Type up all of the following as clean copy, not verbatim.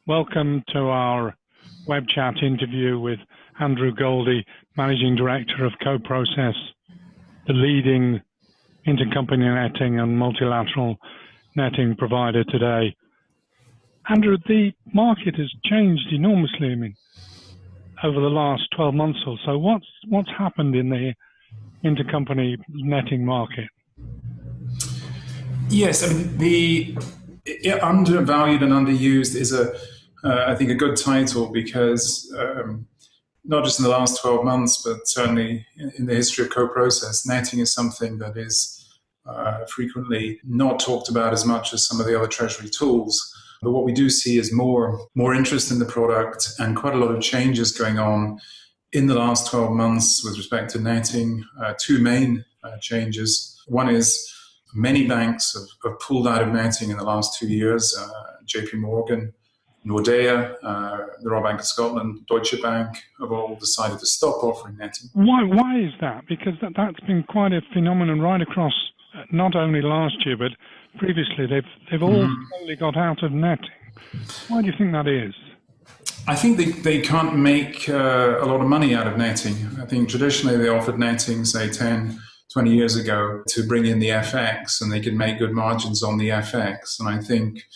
Welcome to our WEBchat interview with Andrew Goldie, Managing Director of Coprocess, the leading intercompany netting and multilateral netting provider today. Andrew, the market has changed enormously, over the last 12 months or so. What's happened in the intercompany netting market? Yes, the undervalued and underused is I think a good title because not just in the last 12 months, but certainly in the history of Coprocess, netting is something that is frequently not talked about as much as some of the other treasury tools. But what we do see is more interest in the product and quite a lot of changes going on in the last 12 months with respect to netting. Two main changes. One is many banks have pulled out of netting in the last 2 years. JP Morgan, Nordea, the Royal Bank of Scotland, Deutsche Bank have all decided to stop offering netting. Why is that? Because that's been quite a phenomenon right across, not only last year, but previously. They've all slowly got out of netting. Why do you think that is? I think they can't make a lot of money out of netting. I think traditionally they offered netting, say 10, 20 years ago, to bring in the FX, and they could make good margins on the FX. And I think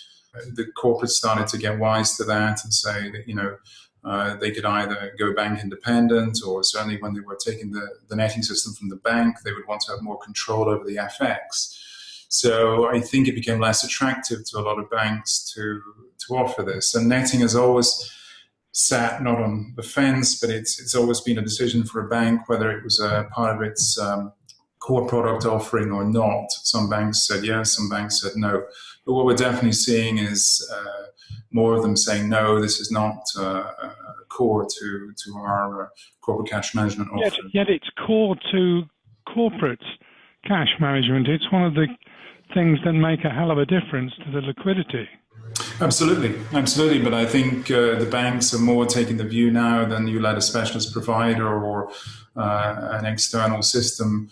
the corporates started to get wise to that and say that, they could either go bank independent, or certainly when they were taking the netting system from the bank, they would want to have more control over the FX. So I think it became less attractive to a lot of banks to offer this. And netting has always sat not on the fence, but it's always been a decision for a bank whether it was a part of its core product offering or not. Some banks said yes, some banks said no. But what we're definitely seeing is more of them saying no, this is not core to our corporate cash management offering. Yet it's core to corporate cash management. It's one of the things that make a hell of a difference to the liquidity. Absolutely. But I think the banks are more taking the view now than you let a specialist provider or an external system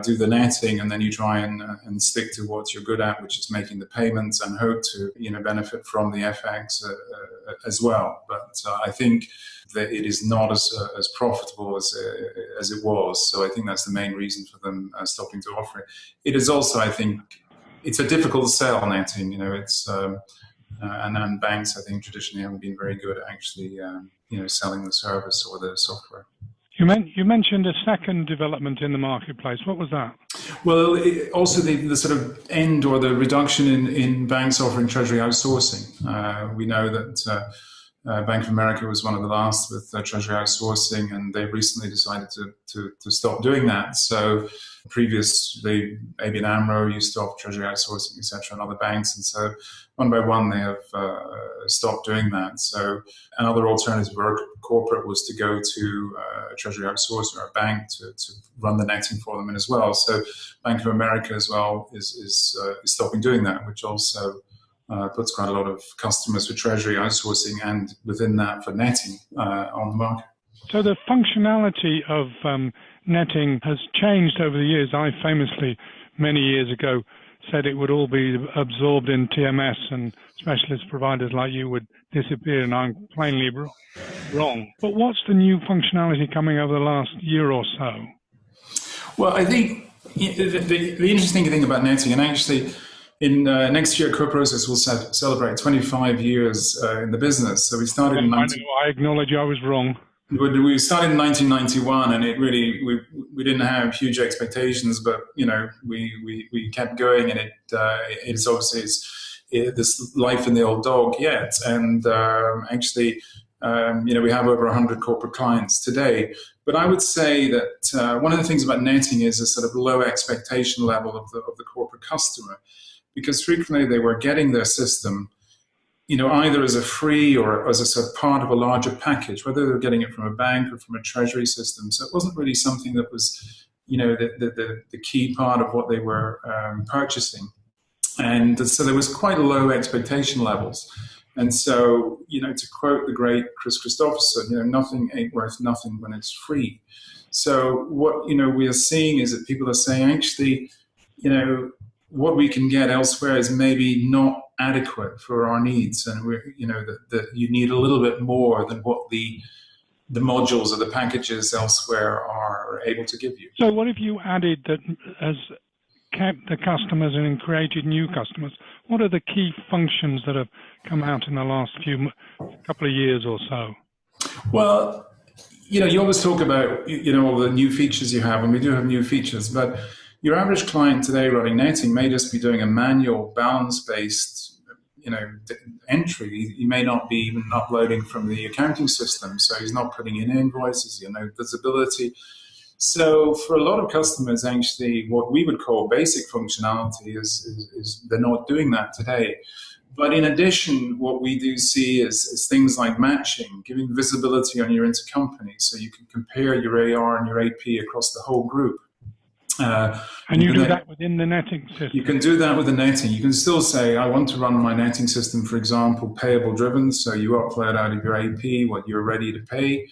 do the netting, and then you try and stick to what you're good at, which is making the payments, and hope to benefit from the FX as well. But I think that it is not as profitable as it was. So I think that's the main reason for them stopping to offer it. It is also, I think, it's a difficult sell, netting. It's and banks, I think, traditionally haven't been very good at actually selling the service or the software. You mentioned a second development in the marketplace. What was that? Well, also the sort of end or the reduction in banks offering treasury outsourcing. We know that Bank of America was one of the last with treasury outsourcing, and they recently decided to stop doing that. So previously, ABN AMRO used to offer treasury outsourcing, etc., and other banks, and so one by one they have stopped doing that. So another alternative for corporate was to go to a treasury outsourcer or a bank to run the netting for them as well. So Bank of America as well is stopping doing that, which also puts quite a lot of customers for treasury outsourcing and within that for netting on the market. So the functionality of netting has changed over the years. I famously, many years ago, said it would all be absorbed in TMS and specialist providers like you would disappear, and I'm plainly wrong. But what's the new functionality coming over the last year or so? Well, I think the interesting thing about netting, and actually in next year, Coprocess will celebrate 25 years in the business. So we started I acknowledge I was wrong. We started in 1991, and it really we didn't have huge expectations, but we kept going, and it's obviously this life in the old dog yet, and actually we have over 100 corporate clients today. But I would say that one of the things about netting is a sort of low expectation level of the corporate customer, because frequently they were getting their system either as a free or as a sort of part of a larger package, whether they were getting it from a bank or from a treasury system. So it wasn't really something that was, the key part of what they were purchasing. And so there was quite low expectation levels. And so, to quote the great Chris Christopherson, nothing ain't worth nothing when it's free. So what, we are seeing is that people are saying, actually, what we can get elsewhere is maybe not adequate for our needs, and that you need a little bit more than what the modules or the packages elsewhere are able to give you. So what have you added that has kept the customers and created new customers? What are the key functions that have come out in the last couple of years or so? Well, you always talk about, all the new features you have, and we do have new features, but your average client today running netting may just be doing a manual balance-based, entry. He may not be even uploading from the accounting system, so he's not putting in invoices, visibility. So for a lot of customers, actually, what we would call basic functionality is they're not doing that today. But in addition, what we do see is things like matching, giving visibility on your intercompany, so you can compare your AR and your AP across the whole group. And you do that within the netting system? You can do that with the netting. You can still say, I want to run my netting system, for example, payable driven, so you upload out of your AP what you're ready to pay.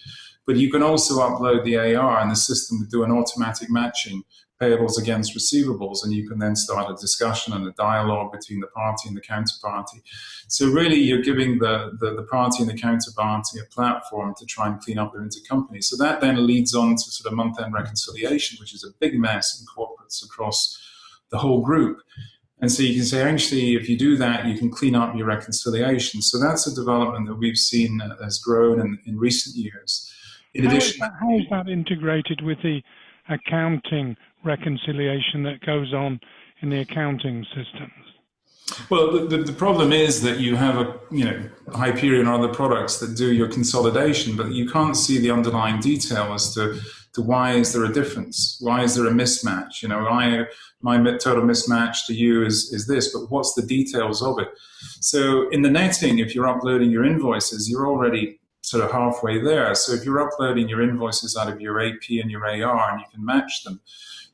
But you can also upload the AR, and the system will do an automatic matching, payables against receivables, and you can then start a discussion and a dialogue between the party and the counterparty. So really, you're giving the party and the counterparty a platform to try and clean up their intercompany. So that then leads on to sort of month-end reconciliation, which is a big mess in corporates across the whole group. And so you can say, actually, if you do that, you can clean up your reconciliation. So that's a development that we've seen has grown in recent years. In addition, how is that integrated with the accounting reconciliation that goes on in the accounting systems? Well, the problem is that you have Hyperion or other products that do your consolidation, but you can't see the underlying detail as to why is there a difference? Why is there a mismatch? My total mismatch to you is this, but what's the details of it? So in the netting, if you're uploading your invoices, you're already sort of halfway there. So if you're uploading your invoices out of your AP and your AR and you can match them,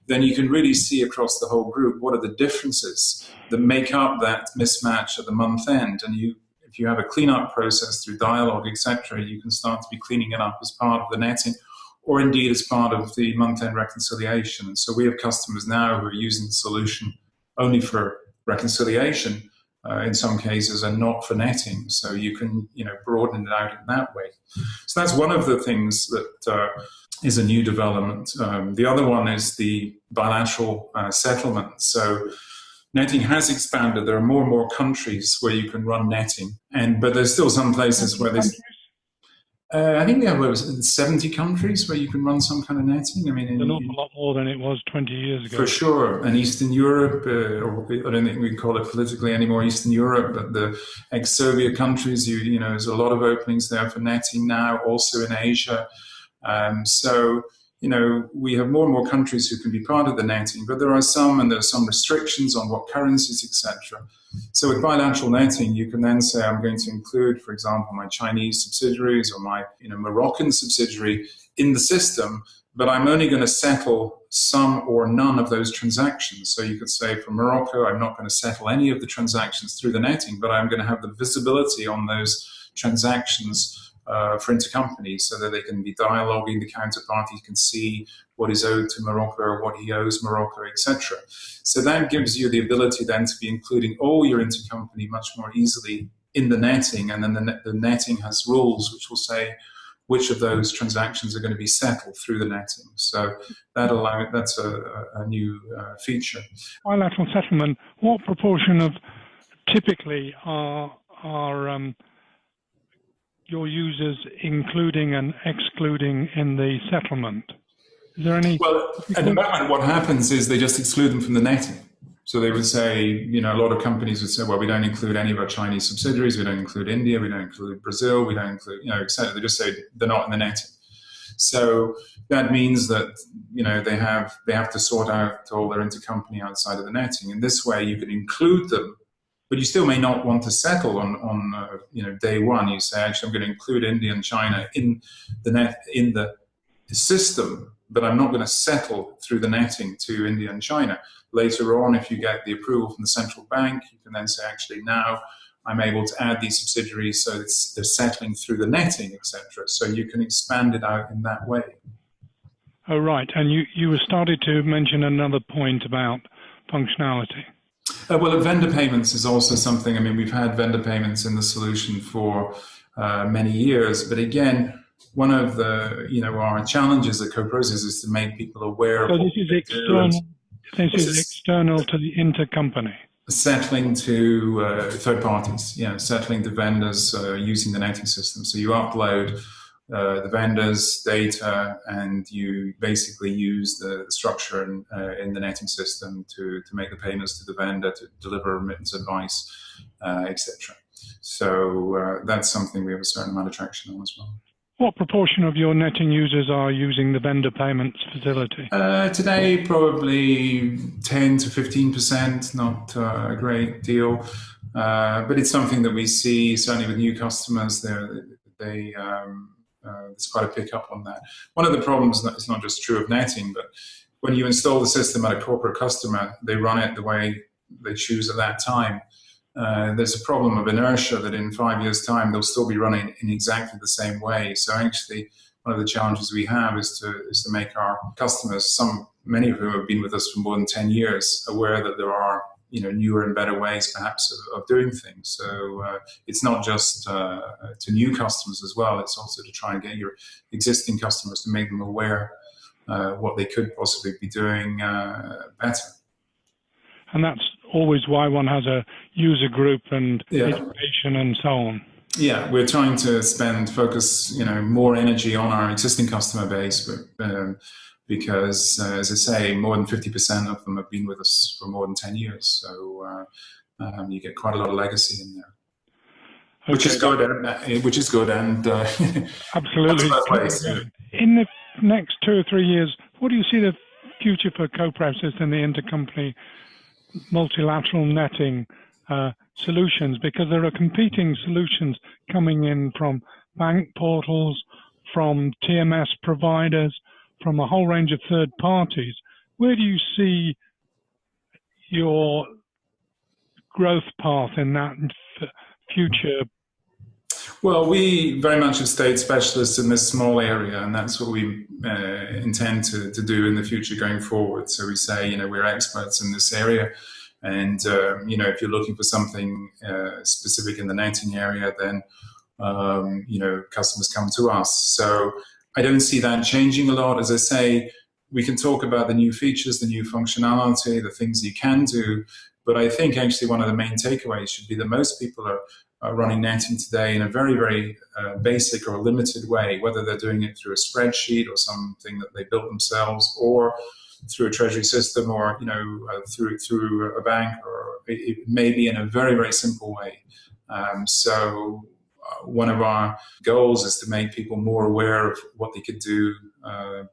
then you can really see across the whole group what are the differences that make up that mismatch at the month end. And if you have a cleanup process through dialogue, etc., you can start to be cleaning it up as part of the netting, or indeed as part of the month-end reconciliation. And so we have customers now who are using the solution only for reconciliation in some cases, and not for netting. So you can broaden it out in that way. So that's one of the things that is a new development. The other one is the bilateral settlement. So netting has expanded. There are more and more countries where you can run netting, but there's still some places where there's... I think we have 70 countries where you can run some kind of netting. I mean, an awful lot more than it was 20 years ago. For sure. And Eastern Europe, or I don't think we can call it politically anymore Eastern Europe, but the ex-Soviet countries, there's a lot of openings there for netting now, also in Asia. So we have more and more countries who can be part of the netting, but there are some restrictions on what currencies, etc. So with bilateral netting, you can then say, I'm going to include, for example, my Chinese subsidiaries or my Moroccan subsidiary in the system, but I'm only going to settle some or none of those transactions. So you could say for Morocco, I'm not going to settle any of the transactions through the netting, but I'm going to have the visibility on those transactions for intercompanies, so that they can be dialoguing, the counterparty can see what is owed to Morocco or what he owes Morocco, etc. So that gives you the ability then to be including all your intercompany much more easily in the netting, and then the netting has rules which will say which of those transactions are going to be settled through the netting. So that's a new feature. Bilateral settlement, what proportion of typically are your users including and excluding in the settlement? Is there any... Well, at the moment, what happens is they just exclude them from the netting. So they would say, a lot of companies would say, well, we don't include any of our Chinese subsidiaries, we don't include India, we don't include Brazil, we don't include, etc. They just say they're not in the netting. So that means that, they have to sort out all their intercompany outside of the netting. And this way you can include them, but you still may not want to settle on day one. You say, actually, I'm going to include India and China in the system, but I'm not going to settle through the netting to India and China. Later on, if you get the approval from the central bank, you can then say, actually, now I'm able to add these subsidiaries so they're settling through the netting, etc. So you can expand it out in that way. Oh, right. And you started to mention another point about functionality. Well, vendor payments is also something. I mean, we've had vendor payments in the solution for many years, but again, one of the our challenges at Coprocess is to make people aware of So what this is they do, and external. This this is is external to the intercompany. settling to third parties. Settling to vendors using the netting system. So you upload the vendors' data, and you basically use the structure in the netting system to make the payments to the vendor, to deliver remittance advice, etc. So that's something we have a certain amount of traction on as well. What proportion of your netting users are using the vendor payments facility? Today, probably 10 to 15%, not a great deal. But it's something that we see, certainly with new customers, there's quite a pickup on that. One of the problems that is not just true of netting, but when you install the system at a corporate customer, they run it the way they choose at that time. There's a problem of inertia that in 5 years' time they'll still be running in exactly the same way. So actually, one of the challenges we have is to make our customers, many of whom have been with us for more than 10 years, aware that there are newer and better ways perhaps of doing things. So it's not just to new customers as well. It's also to try and get your existing customers to make them aware what they could possibly be doing better. And that's always why one has a user group and education and so on. Yeah, we're trying to focus more energy on our existing customer base, but because, as I say, more than 50% of them have been with us for more than 10 years. So you get quite a lot of legacy in there, which is good. And absolutely. In the next 2 or 3 years, what do you see the future for Coprocess and the intercompany multilateral netting solutions? Because there are competing solutions coming in from bank portals, from TMS providers, from a whole range of third parties. Where do you see your growth path in that future? Well, we very much have stayed specialists in this small area, and that's what we intend to do in the future going forward. So we say, we're experts in this area, and if you're looking for something specific in the netting area, then customers come to us. So I don't see that changing a lot. As I say, we can talk about the new features, the new functionality, the things you can do, but I think actually one of the main takeaways should be that most people are running netting today in a very, very basic or limited way, whether they're doing it through a spreadsheet or something that they built themselves, or through a treasury system, or through a bank, or it may be in a very, very simple way. So one of our goals is to make people more aware of what they could do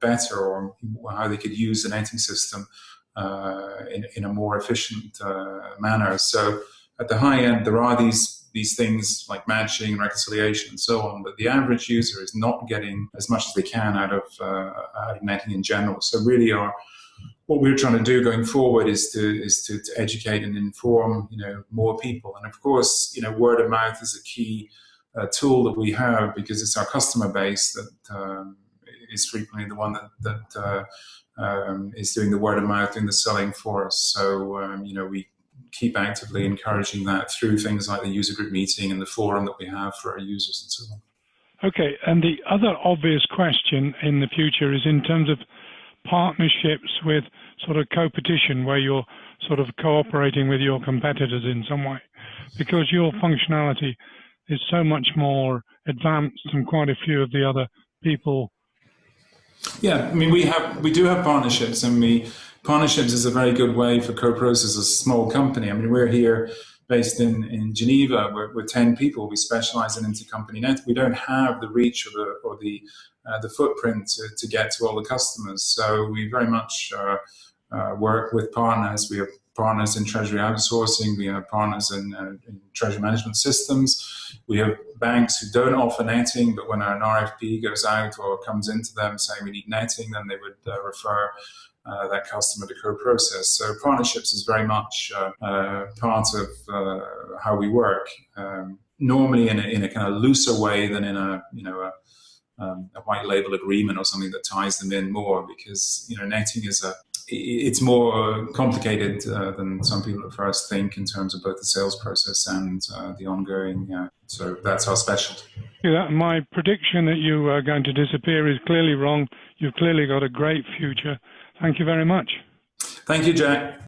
better, or how they could use the netting system in a more efficient manner. So at the high end, there are these things like matching, reconciliation, and so on, but the average user is not getting as much as they can out of netting in general. So really, what we're trying to do going forward is to educate and inform more people. And of course, word of mouth is a key tool that we have, because it's our customer base that is frequently the one that is doing the word of mouth, doing the selling for us. So we keep actively encouraging that through things like the user group meeting and the forum that we have for our users and so on. Okay, and the other obvious question in the future is in terms of partnerships with sort of co-petition, where you're sort of cooperating with your competitors in some way, because your functionality is so much more advanced than quite a few of the other people. Yeah, I mean, we do have partnerships, and partnerships is a very good way for Coprocess as a small company. I mean, we're here based in Geneva. We're 10 people. We specialize in intercompany net. We don't have the reach or the footprint to get to all the customers. So we very much work with partners. We have partners in treasury outsourcing. We have partners in treasury management systems. We have banks who don't offer netting, but when an RFP goes out or comes into them saying we need netting, then they would refer that customer to Coprocess. So partnerships is very much part of how we work. Normally in a kind of looser way than in a white label agreement or something that ties them in more, because netting it's more complicated than some people at first think in terms of both the sales process and the ongoing. So that's our specialty. Yeah, my prediction that you are going to disappear is clearly wrong. You've clearly got a great future. Thank you very much. Thank you, Jack.